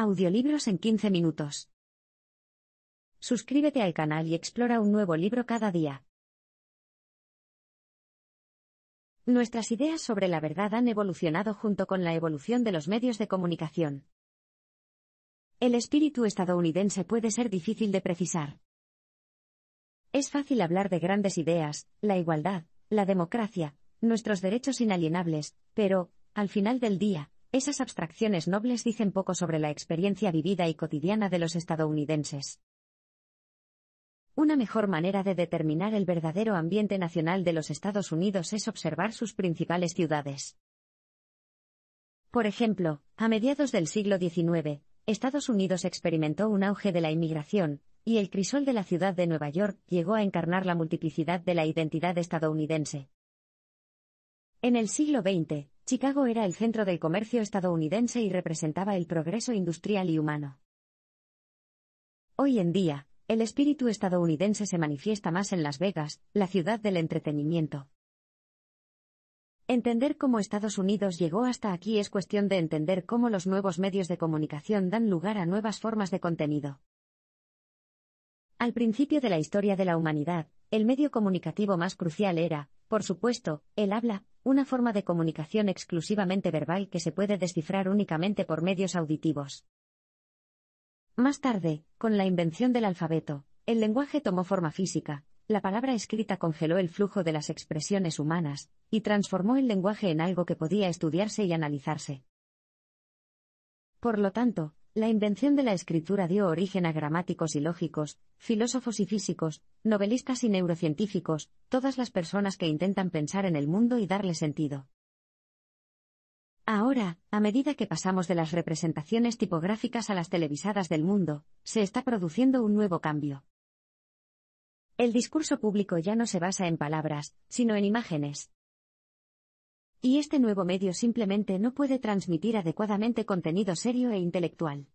Audiolibros en 15 minutos. Suscríbete al canal y explora un nuevo libro cada día. Nuestras ideas sobre la verdad han evolucionado junto con la evolución de los medios de comunicación. El espíritu estadounidense puede ser difícil de precisar. Es fácil hablar de grandes ideas, la igualdad, la democracia, nuestros derechos inalienables, pero, al final del día, esas abstracciones nobles dicen poco sobre la experiencia vivida y cotidiana de los estadounidenses. Una mejor manera de determinar el verdadero ambiente nacional de los Estados Unidos es observar sus principales ciudades. Por ejemplo, a mediados del siglo XIX, Estados Unidos experimentó un auge de la inmigración, y el crisol de la ciudad de Nueva York llegó a encarnar la multiplicidad de la identidad estadounidense. En el siglo XX, Chicago era el centro del comercio estadounidense y representaba el progreso industrial y humano. Hoy en día, el espíritu estadounidense se manifiesta más en Las Vegas, la ciudad del entretenimiento. Entender cómo Estados Unidos llegó hasta aquí es cuestión de entender cómo los nuevos medios de comunicación dan lugar a nuevas formas de contenido. Al principio de la historia de la humanidad, el medio comunicativo más crucial era, por supuesto, el habla, una forma de comunicación exclusivamente verbal que se puede descifrar únicamente por medios auditivos. Más tarde, con la invención del alfabeto, el lenguaje tomó forma física, la palabra escrita congeló el flujo de las expresiones humanas, y transformó el lenguaje en algo que podía estudiarse y analizarse. Por lo tanto, la invención de la escritura dio origen a gramáticos y lógicos, filósofos y físicos, novelistas y neurocientíficos, todas las personas que intentan pensar en el mundo y darle sentido. Ahora, a medida que pasamos de las representaciones tipográficas a las televisadas del mundo, se está produciendo un nuevo cambio. El discurso público ya no se basa en palabras, sino en imágenes. Y este nuevo medio simplemente no puede transmitir adecuadamente contenido serio e intelectual.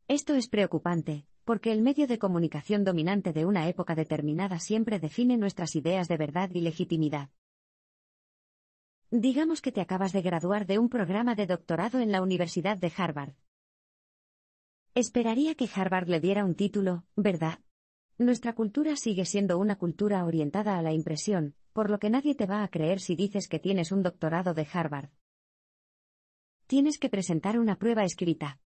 Esto es preocupante, porque el medio de comunicación dominante de una época determinada siempre define nuestras ideas de verdad y legitimidad. Digamos que te acabas de graduar de un programa de doctorado en la Universidad de Harvard. Esperaría que Harvard le diera un título, ¿verdad? Nuestra cultura sigue siendo una cultura orientada a la impresión, por lo que nadie te va a creer si dices que tienes un doctorado de Harvard. Tienes que presentar una prueba escrita.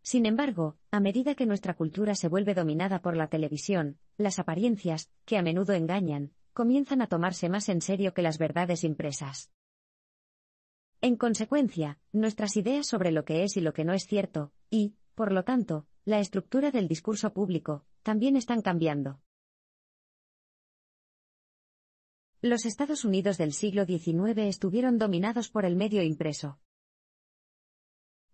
Sin embargo, a medida que nuestra cultura se vuelve dominada por la televisión, las apariencias, que a menudo engañan, comienzan a tomarse más en serio que las verdades impresas. En consecuencia, nuestras ideas sobre lo que es y lo que no es cierto, y, por lo tanto, la estructura del discurso público, también están cambiando. Los Estados Unidos del siglo XIX estuvieron dominados por el medio impreso.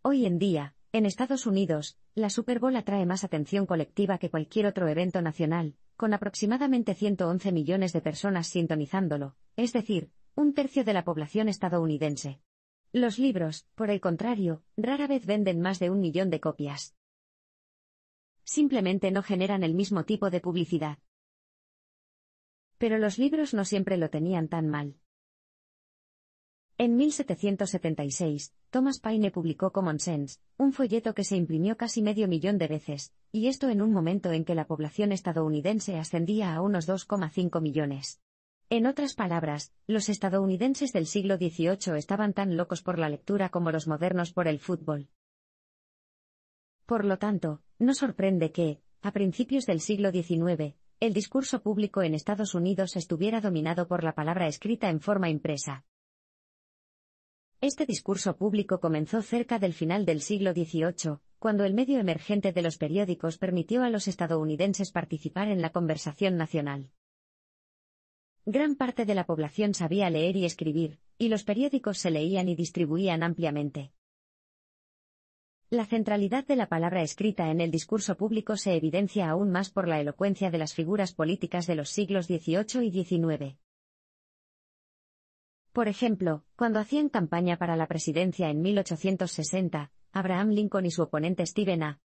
Hoy en día, en Estados Unidos, la Super Bowl atrae más atención colectiva que cualquier otro evento nacional, con aproximadamente 111 millones de personas sintonizándolo, es decir, un tercio de la población estadounidense. Los libros, por el contrario, rara vez venden más de 1 millón de copias. Simplemente no generan el mismo tipo de publicidad. Pero los libros no siempre lo tenían tan mal. En 1776, Thomas Paine publicó Common Sense, un folleto que se imprimió casi 500.000 de veces, y esto en un momento en que la población estadounidense ascendía a unos 2,5 millones. En otras palabras, los estadounidenses del siglo XVIII estaban tan locos por la lectura como los modernos por el fútbol. Por lo tanto, no sorprende que, a principios del siglo XIX, el discurso público en Estados Unidos estuviera dominado por la palabra escrita en forma impresa. Este discurso público comenzó cerca del final del siglo XVIII, cuando el medio emergente de los periódicos permitió a los estadounidenses participar en la conversación nacional. Gran parte de la población sabía leer y escribir, y los periódicos se leían y distribuían ampliamente. La centralidad de la palabra escrita en el discurso público se evidencia aún más por la elocuencia de las figuras políticas de los siglos XVIII y XIX. Por ejemplo, cuando hacían campaña para la presidencia en 1860, Abraham Lincoln y su oponente Stephen A.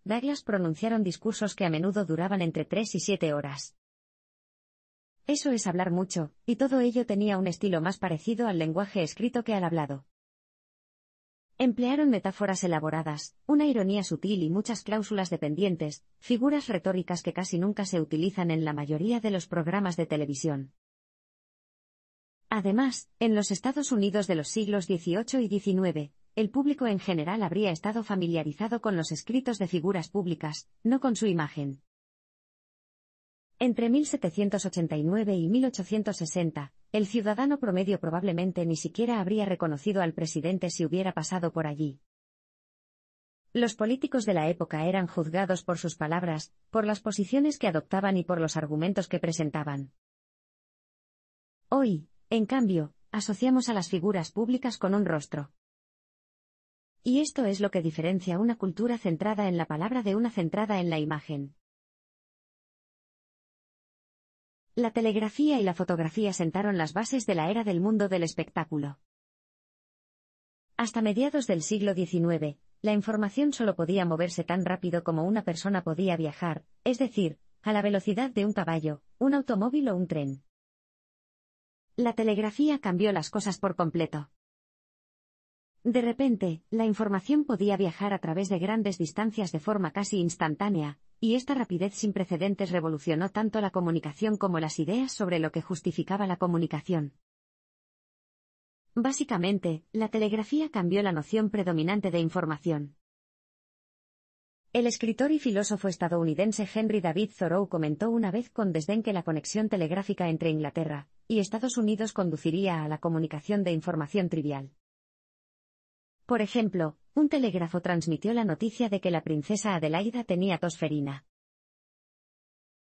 Douglas pronunciaron discursos que a menudo duraban entre 3 y 7 horas. Eso es hablar mucho, y todo ello tenía un estilo más parecido al lenguaje escrito que al hablado. Emplearon metáforas elaboradas, una ironía sutil y muchas cláusulas dependientes, figuras retóricas que casi nunca se utilizan en la mayoría de los programas de televisión. Además, en los Estados Unidos de los siglos XVIII y XIX, el público en general habría estado familiarizado con los escritos de figuras públicas, no con su imagen. Entre 1789 y 1860, el ciudadano promedio probablemente ni siquiera habría reconocido al presidente si hubiera pasado por allí. Los políticos de la época eran juzgados por sus palabras, por las posiciones que adoptaban y por los argumentos que presentaban. Hoy, en cambio, asociamos a las figuras públicas con un rostro. Y esto es lo que diferencia una cultura centrada en la palabra de una centrada en la imagen. La telegrafía y la fotografía sentaron las bases de la era del mundo del espectáculo. Hasta mediados del siglo XIX, la información solo podía moverse tan rápido como una persona podía viajar, es decir, a la velocidad de un caballo, un automóvil o un tren. La telegrafía cambió las cosas por completo. De repente, la información podía viajar a través de grandes distancias de forma casi instantánea, y esta rapidez sin precedentes revolucionó tanto la comunicación como las ideas sobre lo que justificaba la comunicación. Básicamente, la telegrafía cambió la noción predominante de información. El escritor y filósofo estadounidense Henry David Thoreau comentó una vez con desdén que la conexión telegráfica entre Inglaterra y Estados Unidos conduciría a la comunicación de información trivial. Por ejemplo, un telégrafo transmitió la noticia de que la princesa Adelaida tenía tosferina.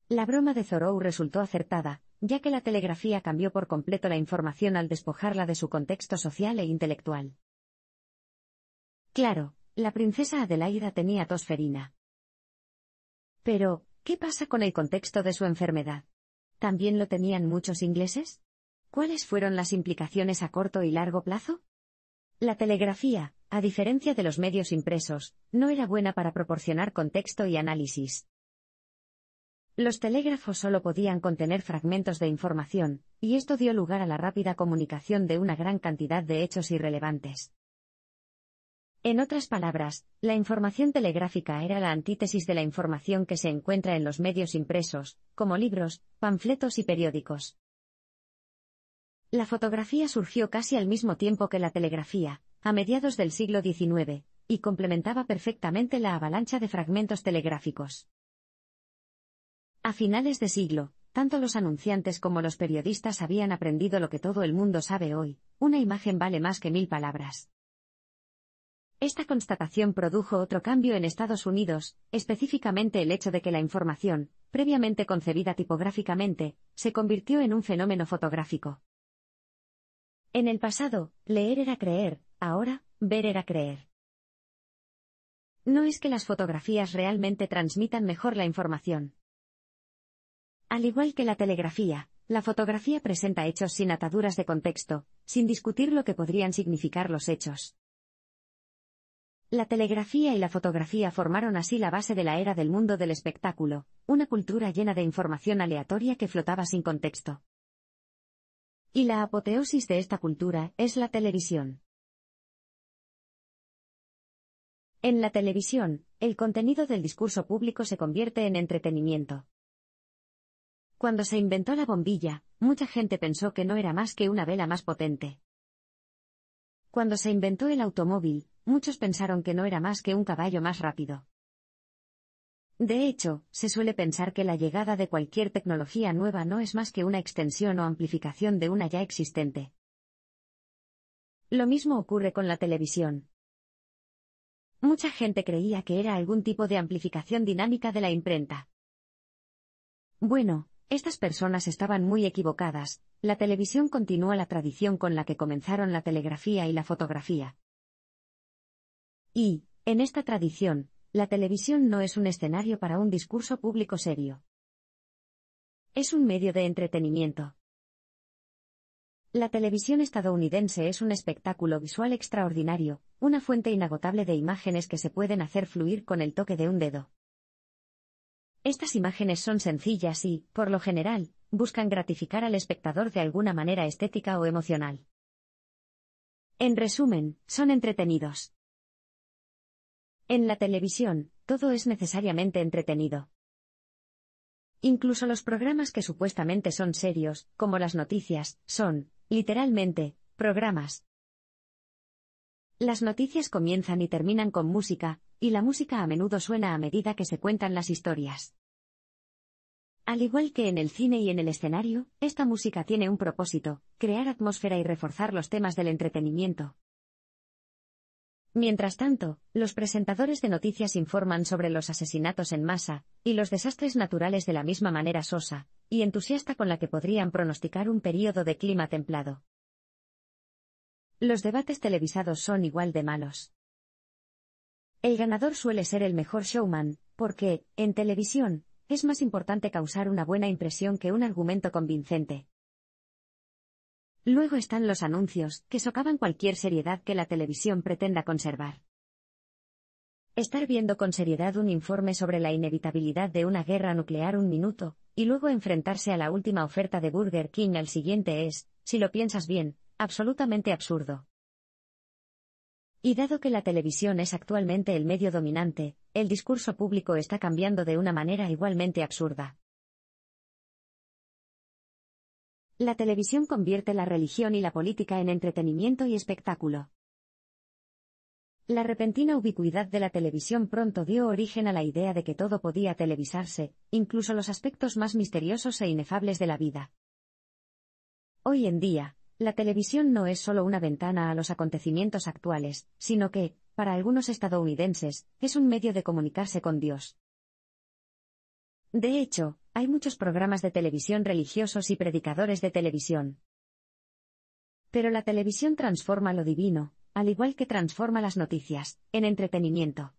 La broma de Thoreau resultó acertada, ya que la telegrafía cambió por completo la información al despojarla de su contexto social e intelectual. Claro, la princesa Adelaida tenía tosferina. Pero, ¿qué pasa con el contexto de su enfermedad? ¿También lo tenían muchos ingleses? ¿Cuáles fueron las implicaciones a corto y largo plazo? La telegrafía, a diferencia de los medios impresos, no era buena para proporcionar contexto y análisis. Los telégrafos solo podían contener fragmentos de información, y esto dio lugar a la rápida comunicación de una gran cantidad de hechos irrelevantes. En otras palabras, la información telegráfica era la antítesis de la información que se encuentra en los medios impresos, como libros, panfletos y periódicos. La fotografía surgió casi al mismo tiempo que la telegrafía, a mediados del siglo XIX, y complementaba perfectamente la avalancha de fragmentos telegráficos. A finales de siglo, tanto los anunciantes como los periodistas habían aprendido lo que todo el mundo sabe hoy: una imagen vale más que 1000 palabras. Esta constatación produjo otro cambio en Estados Unidos, específicamente el hecho de que la información, previamente concebida tipográficamente, se convirtió en un fenómeno fotográfico. En el pasado, leer era creer, ahora, ver era creer. No es que las fotografías realmente transmitan mejor la información. Al igual que la telegrafía, la fotografía presenta hechos sin ataduras de contexto, sin discutir lo que podrían significar los hechos. La telegrafía y la fotografía formaron así la base de la era del mundo del espectáculo, una cultura llena de información aleatoria que flotaba sin contexto. Y la apoteosis de esta cultura es la televisión. En la televisión, el contenido del discurso público se convierte en entretenimiento. Cuando se inventó la bombilla, mucha gente pensó que no era más que una vela más potente. Cuando se inventó el automóvil, muchos pensaron que no era más que un caballo más rápido. De hecho, se suele pensar que la llegada de cualquier tecnología nueva no es más que una extensión o amplificación de una ya existente. Lo mismo ocurre con la televisión. Mucha gente creía que era algún tipo de amplificación dinámica de la imprenta. Bueno, estas personas estaban muy equivocadas. La televisión continúa la tradición con la que comenzaron la telegrafía y la fotografía. Y, en esta tradición, la televisión no es un escenario para un discurso público serio. Es un medio de entretenimiento. La televisión estadounidense es un espectáculo visual extraordinario, una fuente inagotable de imágenes que se pueden hacer fluir con el toque de un dedo. Estas imágenes son sencillas y, por lo general, buscan gratificar al espectador de alguna manera estética o emocional. En resumen, son entretenidos. En la televisión, todo es necesariamente entretenido. Incluso los programas que supuestamente son serios, como las noticias, son, literalmente, programas. Las noticias comienzan y terminan con música, y la música a menudo suena a medida que se cuentan las historias. Al igual que en el cine y en el escenario, esta música tiene un propósito: crear atmósfera y reforzar los temas del entretenimiento. Mientras tanto, los presentadores de noticias informan sobre los asesinatos en masa, y los desastres naturales de la misma manera sosa y entusiasta con la que podrían pronosticar un período de clima templado. Los debates televisados son igual de malos. El ganador suele ser el mejor showman, porque, en televisión, es más importante causar una buena impresión que un argumento convincente. Luego están los anuncios, que socavan cualquier seriedad que la televisión pretenda conservar. Estar viendo con seriedad un informe sobre la inevitabilidad de una guerra nuclear un minuto, y luego enfrentarse a la última oferta de Burger King al siguiente es, si lo piensas bien, absolutamente absurdo. Y dado que la televisión es actualmente el medio dominante, el discurso público está cambiando de una manera igualmente absurda. La televisión convierte la religión y la política en entretenimiento y espectáculo. La repentina ubicuidad de la televisión pronto dio origen a la idea de que todo podía televisarse, incluso los aspectos más misteriosos e inefables de la vida. Hoy en día, la televisión no es solo una ventana a los acontecimientos actuales, sino que, para algunos estadounidenses, es un medio de comunicarse con Dios. De hecho, hay muchos programas de televisión religiosos y predicadores de televisión. Pero la televisión transforma lo divino, al igual que transforma las noticias, en entretenimiento.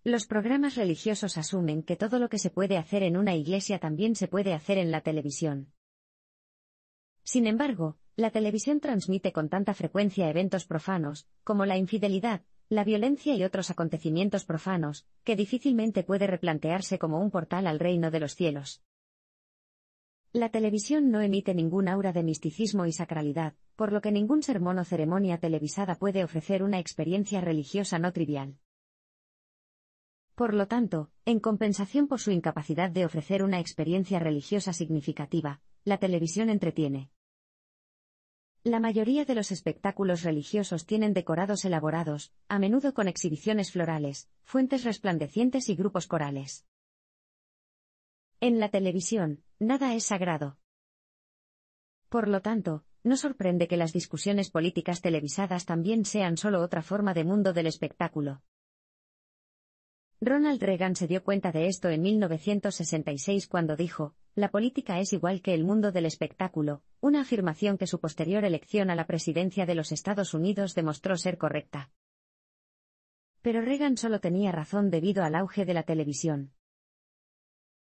Los programas religiosos asumen que todo lo que se puede hacer en una iglesia también se puede hacer en la televisión. Sin embargo, la televisión transmite con tanta frecuencia eventos profanos, como la infidelidad, la violencia y otros acontecimientos profanos, que difícilmente puede replantearse como un portal al reino de los cielos. La televisión no emite ningún aura de misticismo y sacralidad, por lo que ningún sermón o ceremonia televisada puede ofrecer una experiencia religiosa no trivial. Por lo tanto, en compensación por su incapacidad de ofrecer una experiencia religiosa significativa, la televisión entretiene. La mayoría de los espectáculos religiosos tienen decorados elaborados, a menudo con exhibiciones florales, fuentes resplandecientes y grupos corales. En la televisión, nada es sagrado. Por lo tanto, no sorprende que las discusiones políticas televisadas también sean solo otra forma de mundo del espectáculo. Ronald Reagan se dio cuenta de esto en 1966 cuando dijo: "La política es igual que el mundo del espectáculo", una afirmación que su posterior elección a la presidencia de los Estados Unidos demostró ser correcta. Pero Reagan solo tenía razón debido al auge de la televisión.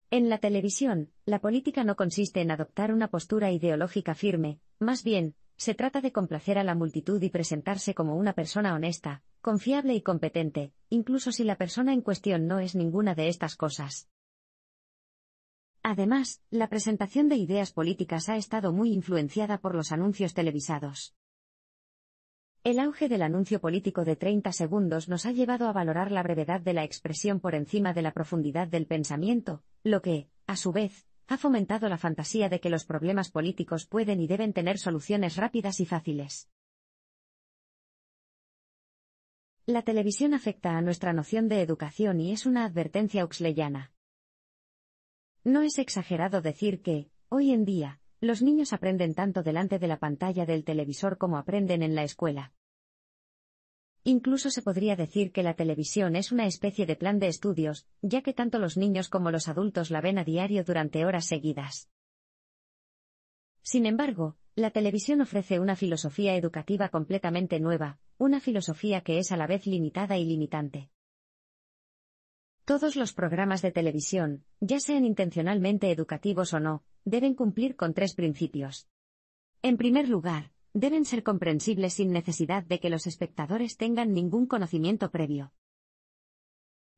En la televisión, la política no consiste en adoptar una postura ideológica firme, más bien, se trata de complacer a la multitud y presentarse como una persona honesta, confiable y competente, incluso si la persona en cuestión no es ninguna de estas cosas. Además, la presentación de ideas políticas ha estado muy influenciada por los anuncios televisados. El auge del anuncio político de 30 segundos nos ha llevado a valorar la brevedad de la expresión por encima de la profundidad del pensamiento, lo que, a su vez, ha fomentado la fantasía de que los problemas políticos pueden y deben tener soluciones rápidas y fáciles. La televisión afecta a nuestra noción de educación y es una advertencia huxleyana. No es exagerado decir que, hoy en día, los niños aprenden tanto delante de la pantalla del televisor como aprenden en la escuela. Incluso se podría decir que la televisión es una especie de plan de estudios, ya que tanto los niños como los adultos la ven a diario durante horas seguidas. Sin embargo, la televisión ofrece una filosofía educativa completamente nueva, una filosofía que es a la vez limitada y limitante. Todos los programas de televisión, ya sean intencionalmente educativos o no, deben cumplir con 3 principios. En primer lugar, deben ser comprensibles sin necesidad de que los espectadores tengan ningún conocimiento previo.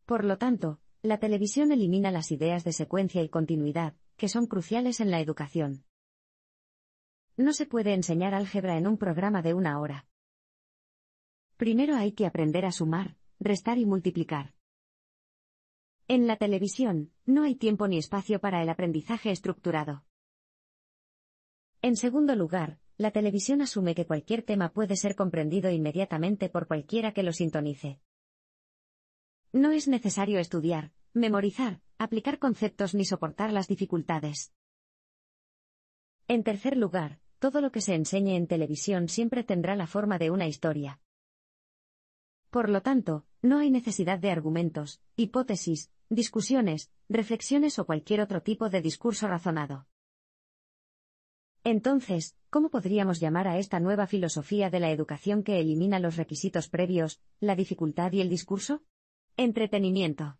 Por lo tanto, la televisión elimina las ideas de secuencia y continuidad, que son cruciales en la educación. No se puede enseñar álgebra en un programa de 1 hora. Primero hay que aprender a sumar, restar y multiplicar. En la televisión, no hay tiempo ni espacio para el aprendizaje estructurado. En segundo lugar, la televisión asume que cualquier tema puede ser comprendido inmediatamente por cualquiera que lo sintonice. No es necesario estudiar, memorizar, aplicar conceptos ni soportar las dificultades. En tercer lugar, todo lo que se enseñe en televisión siempre tendrá la forma de una historia. Por lo tanto, no hay necesidad de argumentos, hipótesis, discusiones, reflexiones o cualquier otro tipo de discurso razonado. Entonces, ¿cómo podríamos llamar a esta nueva filosofía de la educación que elimina los requisitos previos, la dificultad y el discurso? Entretenimiento.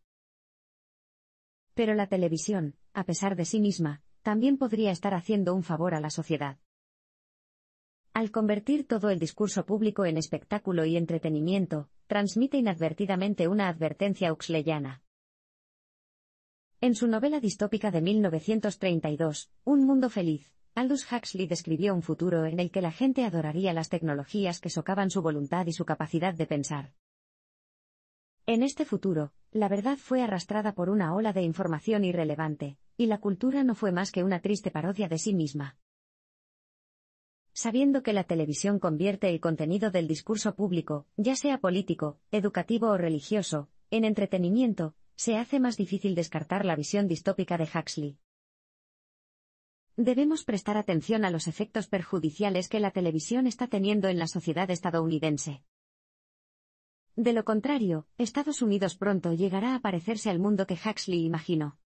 Pero la televisión, a pesar de sí misma, también podría estar haciendo un favor a la sociedad. Al convertir todo el discurso público en espectáculo y entretenimiento, transmite inadvertidamente una advertencia huxleyana. En su novela distópica de 1932, Un mundo feliz, Aldous Huxley describió un futuro en el que la gente adoraría las tecnologías que socavan su voluntad y su capacidad de pensar. En este futuro, la verdad fue arrastrada por una ola de información irrelevante, y la cultura no fue más que una triste parodia de sí misma. Sabiendo que la televisión convierte el contenido del discurso público, ya sea político, educativo o religioso, en entretenimiento, se hace más difícil descartar la visión distópica de Huxley. Debemos prestar atención a los efectos perjudiciales que la televisión está teniendo en la sociedad estadounidense. De lo contrario, Estados Unidos pronto llegará a parecerse al mundo que Huxley imaginó.